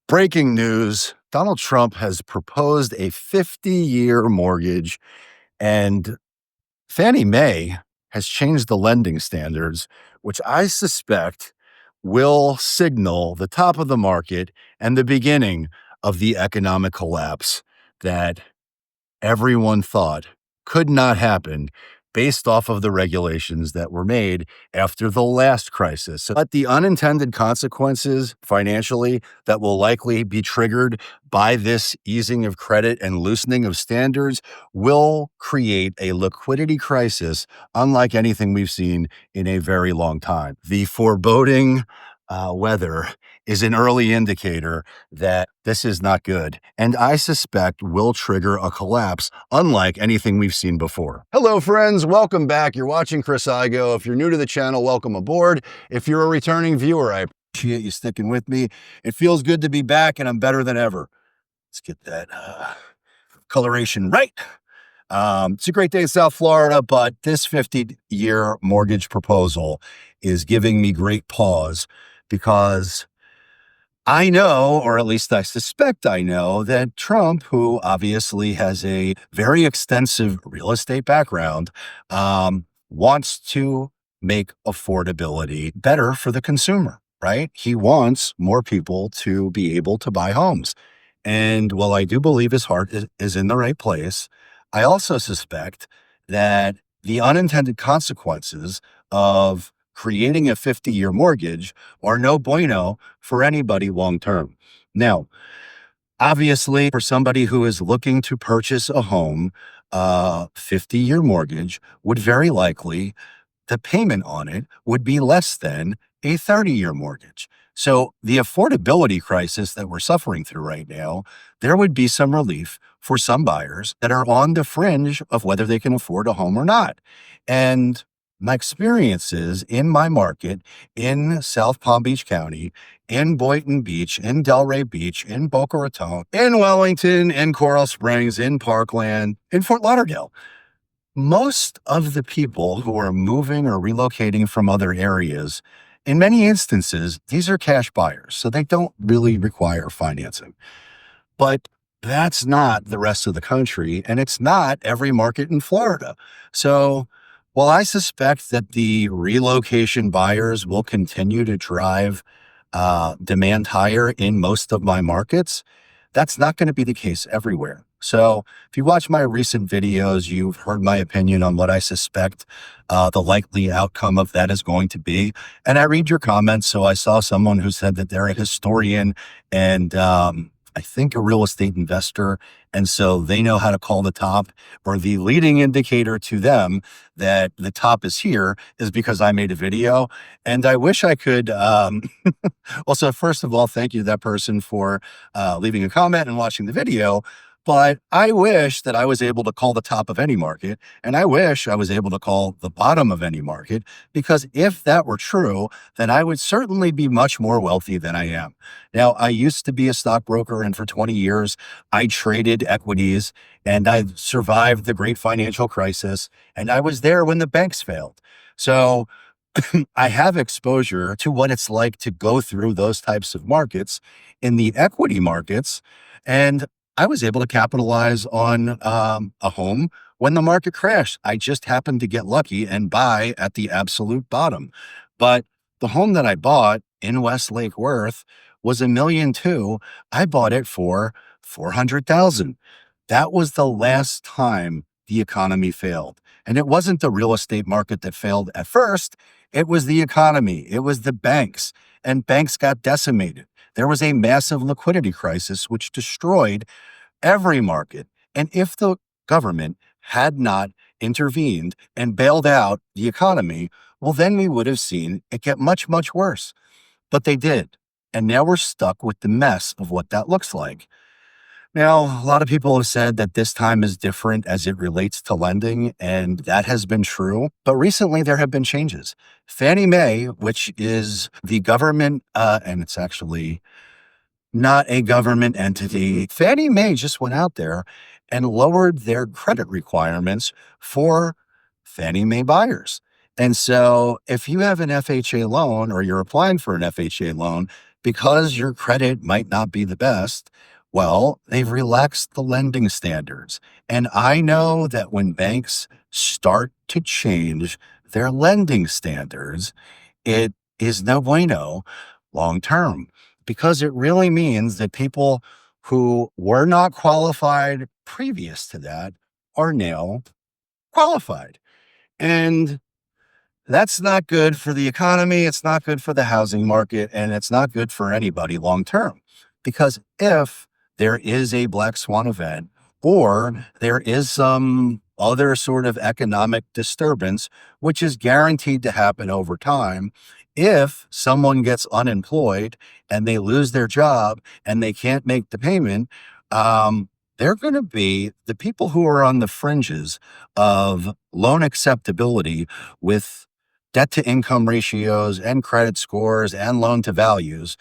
Breaking news, Donald Trump has proposed a 50-year mortgage, and Fannie Mae has changed the lending standards, which I suspect will signal the top of the market and the beginning of the economic collapse that everyone thought could not happen based off of the regulations that were made after the last crisis. But the unintended consequences financially that will likely be triggered by this easing of credit and loosening of standards will create a liquidity crisis unlike anything we've seen in a very long time. The foreboding weather is an early indicator that this is not good, and I suspect will trigger a collapse unlike anything we've seen before. Hello, friends. Welcome back. You're watching Chris Igo. If you're new to the channel, welcome aboard. If you're a returning viewer, I appreciate you sticking with me. It feels good to be back, and I'm better than ever. Let's get that coloration right. It's a great day in South Florida, but this 50-year mortgage proposal is giving me great pause because I know, or at least I suspect I know, that Trump, who obviously has a very extensive real estate background, wants to make affordability better for the consumer, right? He wants more people to be able to buy homes. And while I do believe his heart is in the right place, I also suspect that the unintended consequences of creating a 50-year mortgage are no bueno for anybody long term. Now, obviously, for somebody who is looking to purchase a home, a 50-year mortgage would very likely, the payment on it would be less than a 30-year mortgage. So the affordability crisis that we're suffering through right now, there would be some relief for some buyers that are on the fringe of whether they can afford a home or not. And my experiences in my market in South Palm Beach County, in Boynton Beach, in Delray Beach, in Boca Raton, in Wellington, in Coral Springs, in Parkland, in Fort Lauderdale, most of the people who are moving or relocating from other areas, in many instances, these are cash buyers, so they don't really require financing. But that's not the rest of the country, and it's not every market in Florida. So while I suspect that the relocation buyers will continue to drive demand higher in most of my markets, that's not going to be the case everywhere. So if you watch my recent videos, you've heard my opinion on what I suspect the likely outcome of that is going to be. And I read your comments. So I saw someone who said that they're a historian and I think a real estate investor. And so they know how to call the top, or the leading indicator to them that the top is here is because I made a video. And I wish I could also, first of all, thank you to that person for leaving a comment and watching the video. But I wish that I was able to call the top of any market, and I wish I was able to call the bottom of any market, because if that were true, then I would certainly be much more wealthy than I am. Now, I used to be a stockbroker, and for 20 years, I traded equities, and I survived the great financial crisis, and I was there when the banks failed. So I have exposure to what it's like to go through those types of markets in the equity markets. And I was able to capitalize on a home when the market crashed. I just happened to get lucky and buy at the absolute bottom. But the home that I bought in West Lake Worth was $1.2 million. I bought it for $400,000. That was the last time the economy failed. And it wasn't the real estate market that failed at first. It was the economy. It was the banks, and banks got decimated. There was a massive liquidity crisis, which destroyed every market. And if the government had not intervened and bailed out the economy, well, then we would have seen it get much, much worse. But they did. And now we're stuck with the mess of what that looks like. Now, a lot of people have said that this time is different as it relates to lending, and that has been true. But recently, there have been changes. Fannie Mae, which is the government, and it's actually not a government entity, Fannie Mae just went out there and lowered their credit requirements for Fannie Mae buyers. And so if you have an FHA loan or you're applying for an FHA loan, because your credit might not be the best, well, they've relaxed the lending standards. And I know that when banks start to change their lending standards, it is no bueno long term, because it really means that people who were not qualified previous to that are now qualified. And that's not good for the economy. It's not good for the housing market, and it's not good for anybody long term. Because if there is a black swan event, or there is some other sort of economic disturbance, which is guaranteed to happen over time, if someone gets unemployed and they lose their job and they can't make the payment, they're going to be the people who are on the fringes of loan acceptability with debt to income ratios and credit scores and loan to values.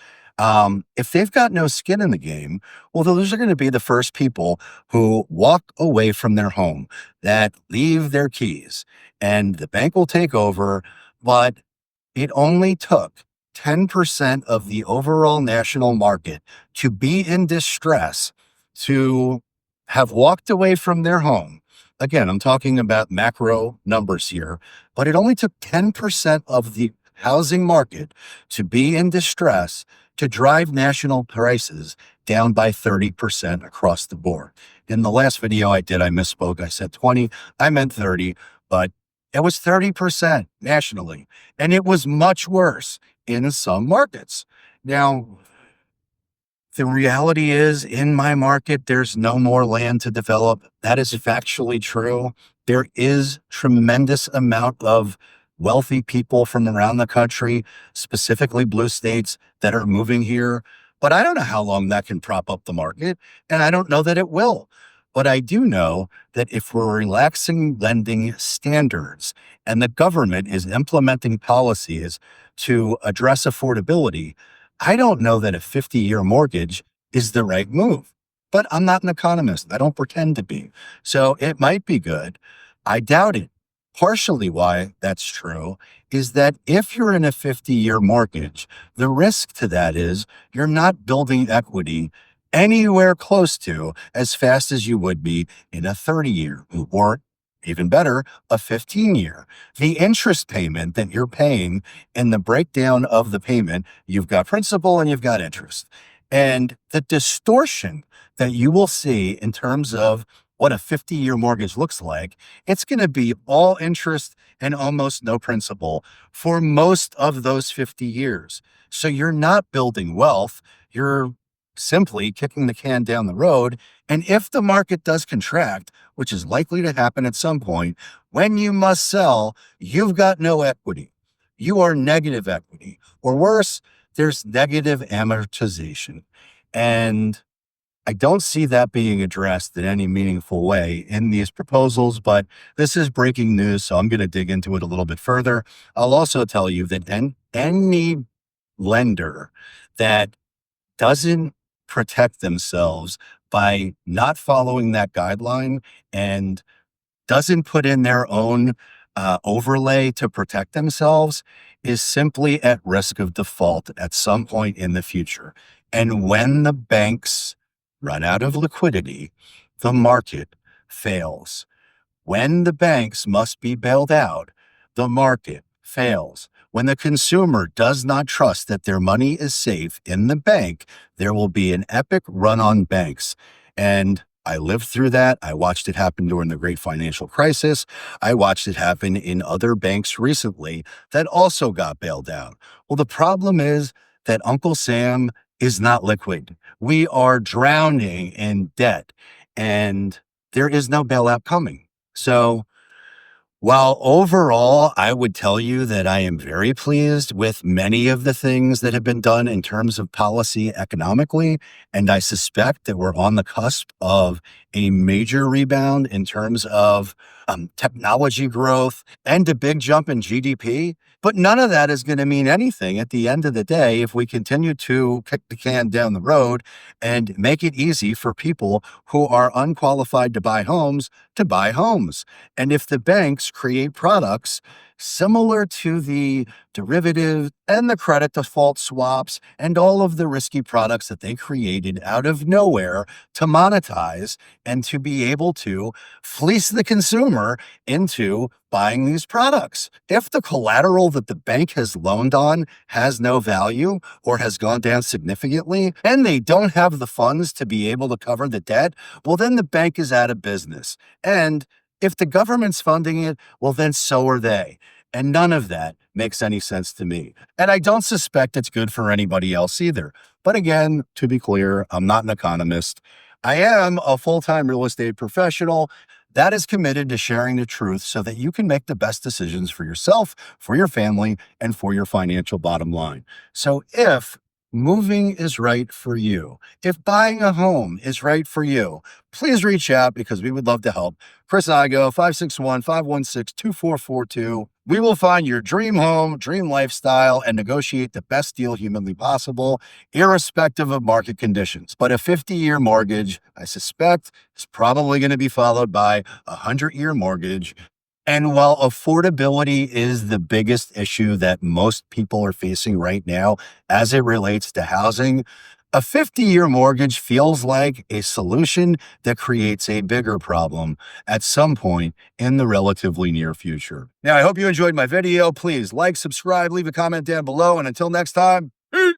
If they've got no skin in the game, well, those are going to be the first people who walk away from their home, that leave their keys, and the bank will take over. But it only took 10% of the overall national market to be in distress, to have walked away from their home. Again, I'm talking about macro numbers here, but it only took 10% of the housing market to be in distress to drive national prices down by 30% across the board. In the last video I did, I misspoke. I said 20, I meant 30, but it was 30% nationally. And it was much worse in some markets. Now, the reality is, in my market, there's no more land to develop. That is factually true. There is tremendous amount of wealthy people from around the country, specifically blue states, that are moving here. But I don't know how long that can prop up the market, and I don't know that it will. But I do know that if we're relaxing lending standards and the government is implementing policies to address affordability, I don't know that a 50-year mortgage is the right move. But I'm not an economist. I don't pretend to be. So it might be good. I doubt it. Partially why that's true is that if you're in a 50-year mortgage, the risk to that is you're not building equity anywhere close to as fast as you would be in a 30-year, or even better, a 15-year. The interest payment that you're paying in the breakdown of the payment, you've got principal and you've got interest. And the distortion that you will see in terms of what a 50-year mortgage looks like, it's going to be all interest and almost no principal for most of those 50 years. So you're not building wealth. You're simply kicking the can down the road. And if the market does contract, which is likely to happen at some point, when you must sell, you've got no equity. You are negative equity, or worse, there's negative amortization. And I don't see that being addressed in any meaningful way in these proposals, but this is breaking news, so I'm going to dig into it a little bit further. I'll also tell you that any lender that doesn't protect themselves by not following that guideline and doesn't put in their own overlay to protect themselves is simply at risk of default at some point in the future. And when the banks run out of liquidity, the market fails. When the banks must be bailed out, the market fails. When the consumer does not trust that their money is safe in the bank, there will be an epic run on banks. And I lived through that. I watched it happen during the great financial crisis. I watched it happen in other banks recently that also got bailed out. Well, the problem is that Uncle Sam is not liquid. We are drowning in debt, and there is no bailout coming. So while overall, I would tell you that I am very pleased with many of the things that have been done in terms of policy economically, and I suspect that we're on the cusp of a major rebound in terms of technology growth and a big jump in GDP. But none of that is going to mean anything at the end of the day if we continue to kick the can down the road and make it easy for people who are unqualified to buy homes to buy homes. And if the banks create products similar to the derivative and the credit default swaps and all of the risky products that they created out of nowhere to monetize and to be able to fleece the consumer into buying these products. If the collateral that the bank has loaned on has no value or has gone down significantly, and they don't have the funds to be able to cover the debt, well, then the bank is out of business. And if the government's funding it, well, then so are they. And none of that makes any sense to me. And I don't suspect it's good for anybody else either. But again, to be clear, I'm not an economist. I am a full-time real estate professional that is committed to sharing the truth so that you can make the best decisions for yourself, for your family, and for your financial bottom line. So if moving is right for you, if buying a home is right for you, please reach out because we would love to help. Chris Igo, 561-516-2442. We will find your dream home, dream lifestyle, and negotiate the best deal humanly possible, irrespective of market conditions. But a 50-year mortgage, I suspect, is probably going to be followed by a 100-year mortgage. And while affordability is the biggest issue that most people are facing right now as it relates to housing, a 50-year mortgage feels like a solution that creates a bigger problem at some point in the relatively near future. Now, I hope you enjoyed my video. Please like, subscribe, leave a comment down below, and until next time,